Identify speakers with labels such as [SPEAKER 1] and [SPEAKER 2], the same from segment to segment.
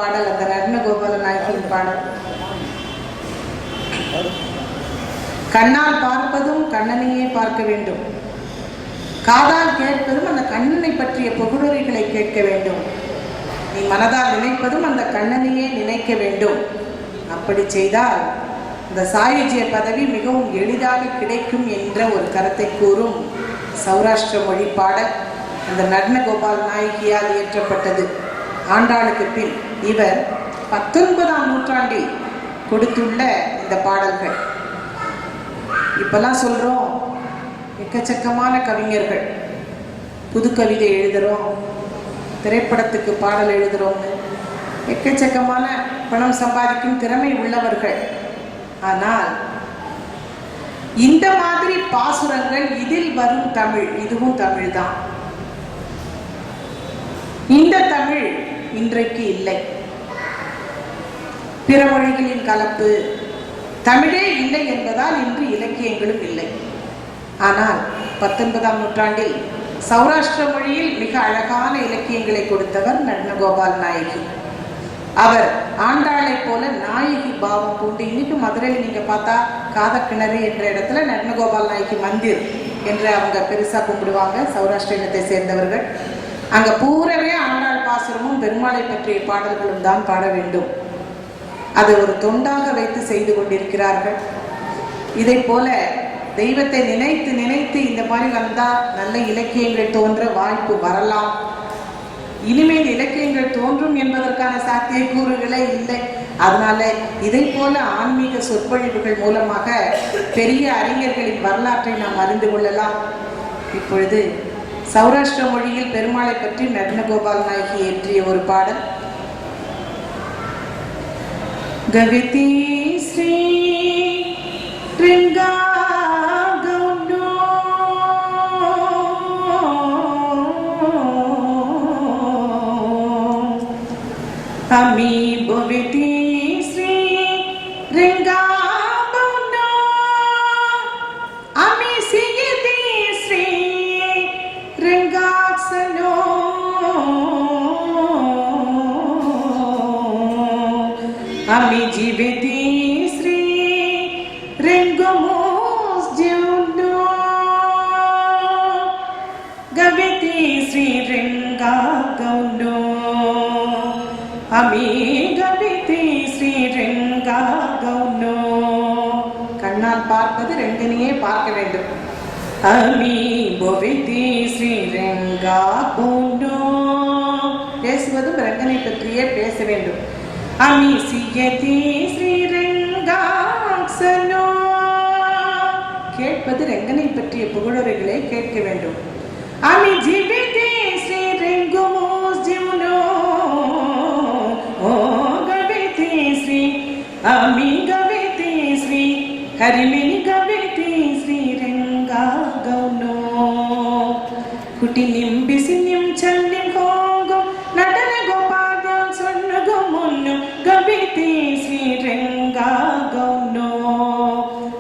[SPEAKER 1] பாடல் அந்த ரத்னகோபால நாயகியின் பாடல். கண்ணால் பார்ப்பதும் கண்ணனையே பார்க்க வேண்டும், காதால் கேட்பதும் அந்த கண்ணனை பற்றிய புகழுரைகளை கேட்க வேண்டும், நீ மனதால் நினைப்பதும் அந்த கண்ணனையே நினைக்க வேண்டும். அப்படி செய்தால் இந்த சாயுஜ்ய பதவி மிகவும் எளிதாக கிடைக்கும் என்ற ஒரு கருத்தை கூறும் சௌராஷ்டிர மொழி பாடல் அந்த ரத்னகோபால் நாயகியால் இயற்றப்பட்டது. ஆண்டாளுக்கு பின் இவர் 19ஆம் நூற்றாண்டில் கொடுத்துள்ள இந்த பாடல்கள். இப்பெல்லாம் சொல்றோம் எக்கச்சக்கமான கவிஞர்கள் புது கவிதை எழுதுறோம், திரைப்படத்துக்கு பாடல் எழுதுறோம்னு எக்கச்சக்கமான பணம் சம்பாதிக்கும் திறமை உள்ளவர்கள். ஆனால் இந்த மாதிரி பாசுரங்கள் இதில் வரும் தமிழ், இதுவும் தமிழ் தான். இந்த தமிழ் இன்றைக்கு இல்லை. பிற மொழிகளின் கலப்பு, தமிழே இல்லை என்பதால் இன்று இலக்கியங்களும் இல்லை. ஆனால் 19ஆம் நூற்றாண்டில் சௌராஷ்டிர மொழியில் மிக அழகான இலக்கியங்களை கொடுத்தவர் ரத்னகோபால் நாயகி. அவர் ஆண்டாளை போல நாயகி பாவம் கொண்டு, இன்னைக்கு மதுரையில் நீங்க பார்த்தா காதக்கிணறு என்ற இடத்துல ரத்னகோபால் நாயகி மந்திர் என்று அவங்க பெருசா கும்பிடுவாங்க சௌராஷ்டிர இனத்தை சேர்ந்தவர்கள். அங்க பூரவே ஆண்டாள் பாசுரமும் பெருமாளை பற்றிய பாடல்களும் தான் பாட வேண்டும். அதை ஒரு தொண்டாக வைத்து செய்து கொண்டிருக்கிறார்கள். இதை போல தெய்வத்தை நினைத்து நினைத்து இந்த மாதிரி வந்தா நல்ல இலக்கியங்கள் தோன்ற வாய்ப்பு வரலாம். இனிமேல் இலக்கியங்கள் தோன்றும் என்பதற்கான சாத்தியக்கூறுகளே இல்லை. அதனால இதை போல ஆன்மீக சொற்பொழிவுகள் மூலமாக பெரிய அறிஞர்களின் வரலாற்றை நாம் அறிந்து கொள்ளலாம். இப்பொழுது சௌராஷ்டிர மொழியில் பெருமாளை பற்றி ரத்னகோபால் நாயகி இயற்றிய ஒரு பாடல். கவிதி ஸ்ரீ ரிங்கா கௌண்டோ அமி பவிதி ஸ்ரீ ரிங்கா கௌண்டோ அமி சிகிதி ஸ்ரீ ரிங்காக்ஸனோ அமி ஜீவிதி ஸ்ரீ ரிங்கமோஸ் ஜீவனோ கவிதி ஸ்ரீ ரிங்கா கௌண்டோ அமி கவிதி ஸ்ரீ ரிங்கா கௌண்டோ. கண்ணால் பார்ப்பது ரெங்கனையே பார்க்க வேண்டும். அமி பவிதி ஸ்ரீ ரிங்கா கௌண்டோ, பேசுவதும் ரங்கனை பற்றியே பேச வேண்டும். அமி சியதி ஸ்ரீ ரிங்காக்ஸனோ, கேட்பது ரங்கனை பற்றிய புகழுரைகளை கேட்க வேண்டும். அமி ஜீவிதி ஸ்ரீ ரிங்கமோஸ் ஜீவனோ ஓ கவிதி ஸ்ரீ அமி கவிதி ஸ்ரீ ஹரிமினி கவிதி ஸ்ரீ ரிங்கா கௌண்டோ குட்டி நிம்பிசி நிம் சல்லிம் ஹோங்கும் நடன கோபாதம் சொன்னகும் முன்னும் கவிதி ஸ்ரீ ரிங்கா கௌண்டோ.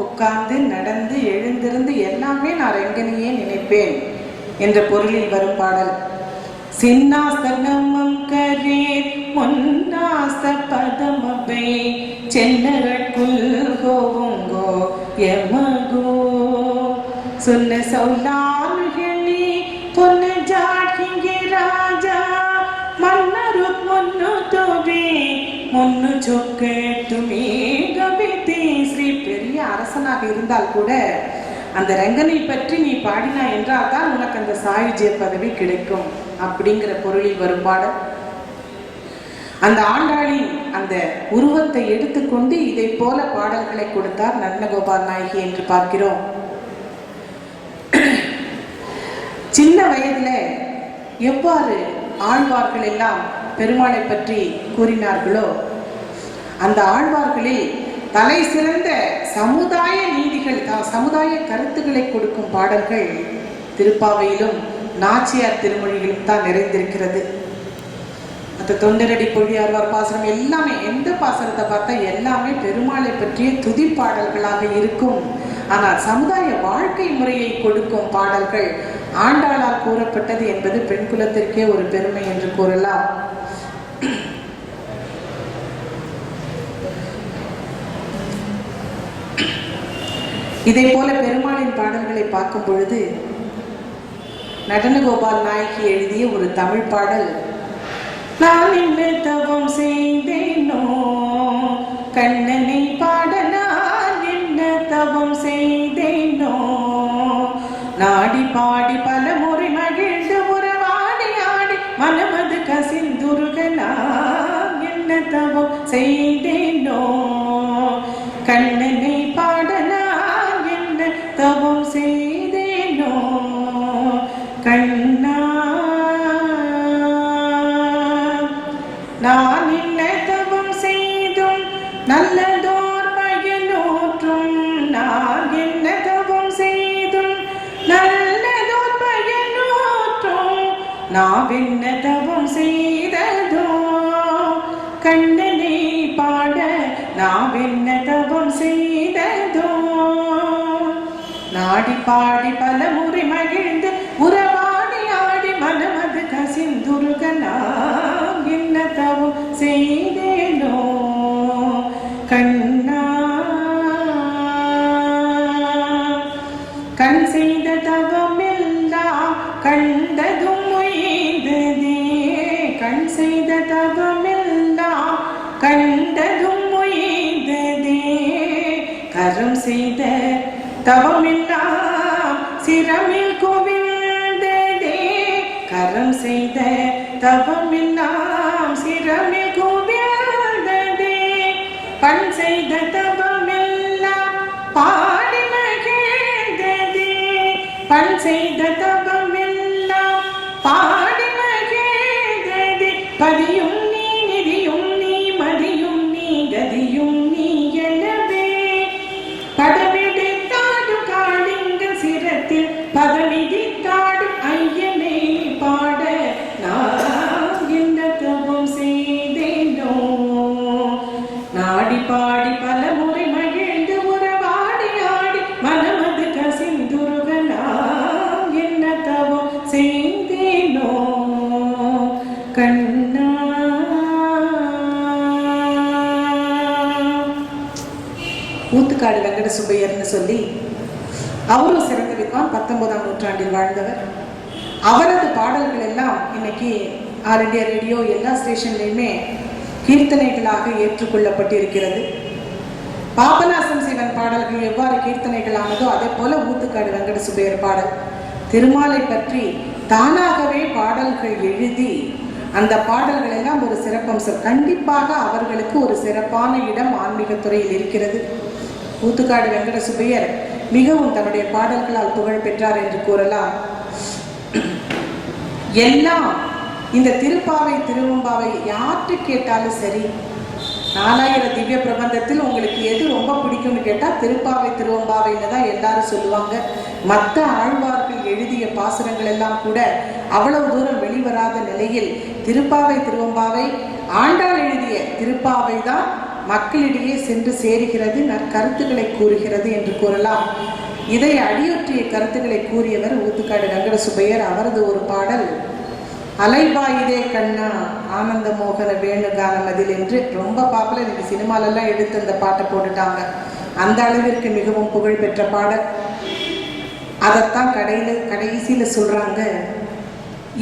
[SPEAKER 1] உட்கார்ந்து நடந்து எழுந்திருந்து எல்லாமே நான் ரெங்கனையே நினைப்பேன் என்ற பொருளில் வரும் பாடல். சின்னாசனமம் கரே முன்னாச பதமபை சென்னரக்குள் கோவுங்கோ எமகோ சொன்ன சௌலானுகளி பொன்னு ஜாட்கிங்கே ராஜா மன்னரு பொன்னு தோவே முன்னு சொக்கட்டுமே கவிதி ஸ்ரீ. பெரிய அரசனாக இருந்தால் கூட அந்த ரங்கனை பற்றி நீ பாடினா என்றால் தான் உனக்கு அந்த சாயுஜ்ய பதவி கிடைக்கும் அப்படிங்கிற பொருளில் வரும் பாடல். அந்த ஆண்டாளின் அந்த உருவத்தை எடுத்துக்கொண்டு இதை போல பாடல்களை கொடுத்தார் ரத்னகோபால் நாயகி என்று பார்க்கிறோம். சின்ன வயதுல எவ்வாறு ஆழ்வார்கள் எல்லாம் பெருமாளை பற்றி கூறினார்களோ அந்த ஆழ்வார்களில் தலை சிறந்த சமுதாய நீதிகள், சமுதாய கருத்துக்களை கொடுக்கும் பாடல்கள் திருப்பாவையிலும் நாச்சியார் திருமொழிகளும் தான் நிறைந்திருக்கிறது. அந்த தொண்டரடி பொழியாழ்வார் பாசனம் எல்லாமே, எந்த பாசனத்தை பார்த்தா எல்லாமே பெருமாளை பற்றிய துதி பாடல்களாக இருக்கும். ஆனால் சமுதாய வாழ்க்கை முறையை கொடுக்கும் பாடல்கள் ஆண்டாளால் கூறப்பட்டது என்பது பெண் குலத்திற்கே ஒரு பெருமை என்று கூறலாம். இதை போல பெருமாளின் பாடல்களை பார்க்கும் பொழுது நடனகோபால் நாயகி எழுதிய ஒரு தமிழ் பாடல், நான் என்ன தவம் செய்தேனோ கண்ணனை பாட நான் என்ன தவம் செய்தேனோ, நாடி பாடி பல முறை மகிழ்ந்து உறவாடி ஆடி மனமது கசிந்துருக நான் என்ன தவம் செய்தேனோ, கண்ணனை பாட நான் என்ன தவம் செய்தேனோ, கண்ணா நான் என்ன தவம் செய்தும் நல்லதோர் பயனூற்றும், நான் என்ன தவம் செய்தும் நல்லதோர் பயனூற்றும், நாவென்ன தவம் செய்ததோ கண்ணனை பாட நாவென்ன தவம் செய்ததோ, நாடி பாடி பல முறை மகிழ்ந்து உறவாடி ஆடி மனமது கசிந்துருக நான் என்ன தவம் செய்தேனோ, கண்ணா கண் செய்த தவம் எல்லாம் கண்டதும் உய்ததே, கண் செய்த தவம் எல்லாம் கண்டதும் உய்ததே, கரம் செய்த தவமெல்லாம் சிரமில் குவிந்ததே, கரம் செய்த தவமெல்லாம் சிரமில் குவிந்ததே, பண் செய்த தவமெல்லாம் பாடி மகிழ்ந்ததே, பண் செய்த தவமெல்லாம் பாடி மகிழ்ந்ததே, பதியும் நீ நிதியும் நீ மதியும் நீ கதியும் நீ எனவே, பதவிடித்தாடும் காளிங்க சிரத்தில் பதவிடித்தாடும் ஐயனை பாட நான் என்ன தவம் செய்தேனோ, நாடி பாடி பல முறை மகிழ்ந்து உறவாடி ஆடி மனமது கசிந்துருக நான் என்ன தவம் செய்தேனோ, கண்ணா. ஊத்துக்காடு வெங்கட சுப்பையர்னு சொல்லி அவரும் சிறந்த வித்வான், 19ஆம் நூற்றாண்டில் வாழ்ந்தவர். அவரது பாடல்கள் எல்லாம் இன்னைக்கு ஆல் இண்டியா ரேடியோ எல்லா ஸ்டேஷன்லையுமே கீர்த்தனைகளாக ஏற்றுக்கொள்ளப்பட்டிருக்கிறது. பாபநாசம் சிவன் பாடல்கள் எவ்வாறு கீர்த்தனைகள் ஆனதோ அதே போல ஊத்துக்காடு வெங்கட சுப்பையர் பாடல் திருமாலை பற்றி தானாகவே பாடல்கள் எழுதி அந்த பாடல்கள் எல்லாம் ஒரு சிறப்பம்சம். கண்டிப்பாக அவர்களுக்கு ஒரு சிறப்பான இடம் ஆன்மீக துறையில் இருக்கிறது. ஊத்துக்காடு வெங்கட சுப்பையர் மிகவும் தன்னுடைய பாடல்களால் புகழ் பெற்றார் என்று கூறலாம். எல்லாம் இந்த திருப்பாவை திருவம்பாவை யார்கிட்ட கேட்டாலும் சரி, 4000 திவ்ய பிரபந்தத்தில் உங்களுக்கு எது ரொம்ப பிடிக்கும்னு கேட்டா திருப்பாவை திருவம்பாவைன்னு தான் எல்லாரும் சொல்லுவாங்க. மற்ற ஆழ்வார்கள் எழுதிய பாசுரங்கள் எல்லாம் கூட அவ்வளவு தூரம் வெளிவராத நிலையில் திருப்பாவை திருவம்பாவை ஆண்டாள் எழுதிய திருப்பாவை தான் மக்களிடையே சென்று சேருகிறது, நற்கருத்துக்களை கூறுகிறது என்று கூறலாம். இதை அடியொற்றிய கருத்துக்களை கூறியவர் ஊத்துக்காடு வெங்கட சுப்பையர். அவரது ஒரு பாடல் அலைபாயுதே கண்ணா ஆனந்த மோகன வேணுகானம் அதில் என்று ரொம்ப பாப்புலர். இன்னைக்கு சினிமாலெல்லாம் எடுத்து அந்த பாட்டை போட்டுட்டாங்க. அந்த அளவிற்கு மிகவும் புகழ் பெற்ற பாடல். அதைத்தான் கடைசியில சொல்றாங்க,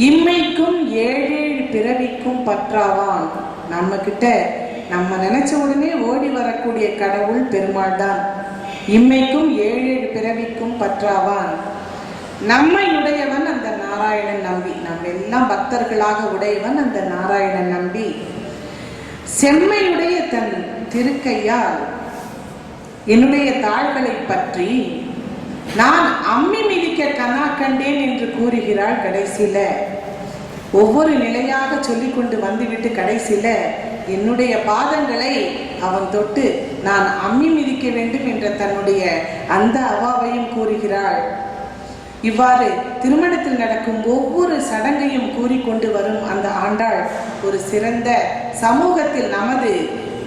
[SPEAKER 1] இம்மைக்கும் 7 பிறவிக்கும் பற்றாவான். நம்ம கிட்ட நம்ம நினைச்ச உடனே ஓடி வரக்கூடிய கடவுள் பெருமாள் தான். இம்மைக்கும் 7 பிறவிக்கும் பற்றாவான். நம்மை உடையவன் அந்த நாராயணன் நம்பி, நம்ம எல்லாம் பக்தர்களாக உடையவன் அந்த நாராயணன் நம்பி, செம்மையுடைய தன் திருக்கையால் என்னுடைய தாள்களை பற்றி நான் அம்மி மிதிக்க கனா கண்டேன் என்று கூறுகிறாள். கடைசியில ஒவ்வொரு நிலையாக சொல்லிக்கொண்டு வந்துவிட்டு கடைசியில என்னுடைய பாதங்களை அவன் தொட்டு நான் அம்மி மிதிக்க வேண்டும் என்ற தன்னுடைய அந்த அவாவையும் கூறுகிறாள். இவ்வாறு திருமணத்தில் நடக்கும் ஒவ்வொரு சடங்கையும் கூறிக்கொண்டு வரும் அந்த ஆண்டாள் ஒரு சிறந்த சமூகத்தில் நமது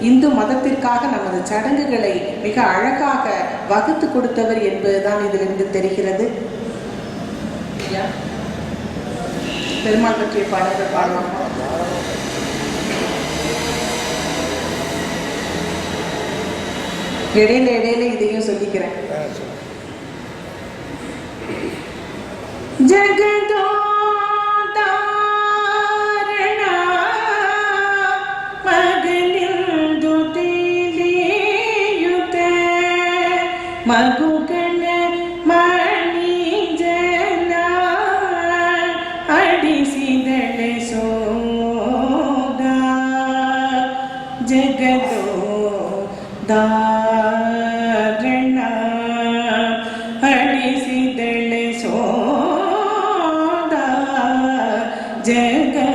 [SPEAKER 1] இந்து மதத்திற்காக நமது சடங்குகளை மிக அழகாக வகுத்து கொடுத்தவர் என்பதுதான் இதிலிருந்து தெரிகிறது. பெருமாள் பற்றிய பாடல்கள் பாடலாம். இடையில இதையும் சொல்லிக்கிறேன். ಜಗದೋದಾರಣ ಮಗನಿಂದು ತಿಳಿಯುತ್ತೆ ಮಗುಗಣ ಮಣಿ ಜನ ಅಡಿಸಿದಳೆ ಸೋದ ಜಗದೋದಾರಣ ಅಡಿಸಿದಳೆ ಸೋದ ಜಗದೋದಾರಣ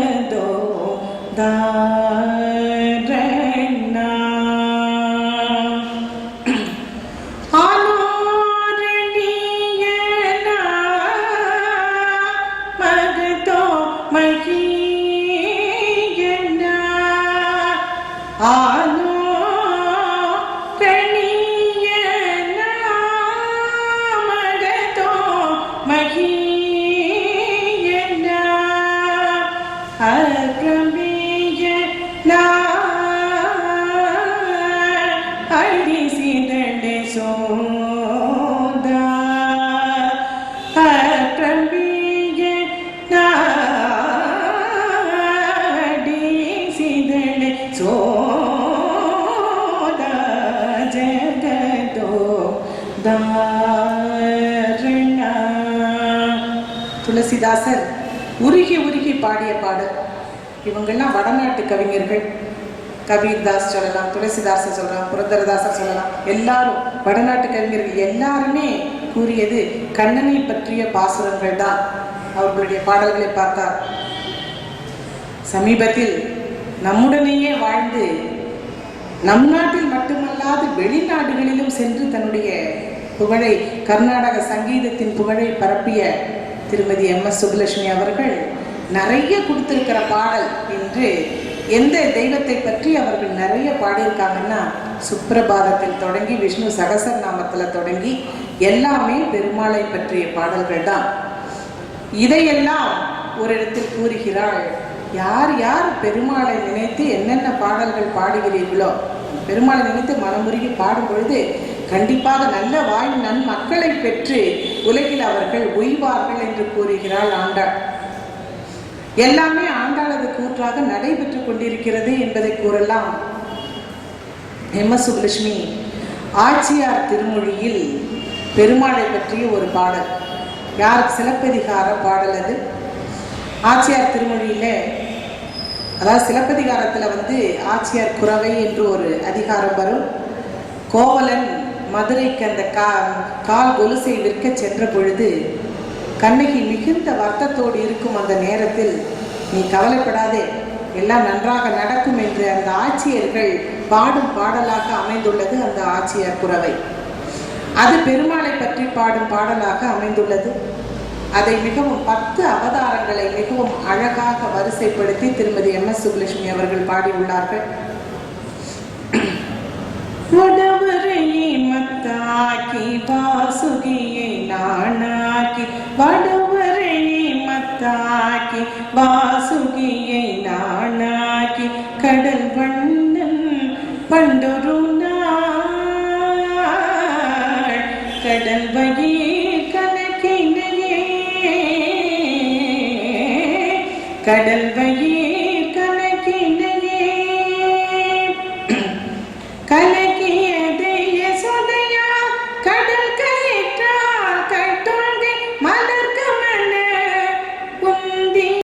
[SPEAKER 1] ಆಲೋರಣೀಯನ ಮಗತೋ ಮಹೀಯನ ಆಲೋರಣೀಯನ ಮಗತೋ ಮಹೀಯನ ಅಪ್ರಮೇಯನ ಅಳಿಸಿದಳೆ ಸೋದ ಅಪ್ರಮೇಯನ ಅಳಿಸಿದಳೆ ಸೋದ ஜகதோதாரண. துளசிதாசர் உருகி உருகி பாடிய பாடல். இவங்கெல்லாம் வடநாட்டு கவிஞர்கள். கபீர்தாஸ் சொல்லலாம், துளசிதாசர் சொல்லலாம், புரந்தரதாசர் சொல்லலாம். எல்லாரும் வடநாட்டு கவிஞர்கள் எல்லாருமே கூறியது கண்ணனை பற்றிய பாசுரங்கள் தான். அவர்களுடைய பாடல்களை பார்த்தார். சமீபத்தில் நம்முடனேயே வாழ்ந்து நம் நாட்டில் மட்டுமல்லாது வெளிநாடுகளிலும் சென்று தன்னுடைய புகழை, கர்நாடக சங்கீதத்தின் புகழை பரப்பிய திருமதி MS சுப்புலட்சுமி அவர்கள் நிறைய கொடுத்திருக்கிற பாடல் என்று எந்த தெய்வத்தை பற்றி அவர்கள் நிறைய பாடியிருக்காங்கன்னா, சுப்பிரபாதத்தில் தொடங்கி விஷ்ணு சகசரநாமத்தில் தொடங்கி எல்லாமே பெருமாளை பற்றிய பாடல்கள் தான். இதையெல்லாம் ஒரு இடத்தில் கூறுகிறாள். யார் யார் பெருமாளை நினைத்து என்னென்ன பாடல்கள் பாடுகிறீர்களோ, பெருமாளை நினைத்து மனமுருகி பாடும் பொழுது கண்டிப்பாக நல்ல வாய் நன்மக்களை பெற்று உலகில் அவர்கள் உய்வார்கள் என்று கூறுகிறாள் ஆண்டாள். எல்லாமே ஆண்டாளது கூற்றாக நடைபெற்று கொண்டிருக்கிறது என்பதை கூறலாம். MS சுப்புலட்சுமி ஆச்சியார் திருமொழியில் பெருமாளை பற்றிய ஒரு பாடல், யார் சிலப்பதிகார பாடல் அது. ஆச்சியார் திருமொழியில, அதாவது சிலப்பதிகாரத்துல ஆச்சியார் குரவை என்று ஒரு அதிகாரம் வரும். கோவலன் மதுரைக்கு அந்த கால் கொலுசை விற்க சென்ற பொழுது கண்ணகி மிகுந்த வருத்தத்தோடு இருக்கும் அந்த நேரத்தில், நீ கவலைப்படாதே, எல்லாம் நன்றாக நடக்கும் என்று அந்த ஆட்சியர்கள் பாடும் பாடலாக அமைந்துள்ளது அந்த ஆச்சியார் குரவை. அது பெருமாளை பற்றி பாடும் பாடலாக அமைந்துள்ளது. அதை மிகவும் 10 அவதாரங்களை மிகவும் அழகாக வரிசைப்படுத்தி திருமதி MS சுப்புலட்சுமி அவர்கள் பாடியுள்ளார்கள். வடவரையை மத்தாக்கி வாசுகியை நானாக்கி, வடவரையை மத்தாக்கி வாசுகியை நானாக்கி, கடல் வண்ணன் பண்டொரு நாள் கடல் வயிர் கணக்கினையே, கடல் வயிர்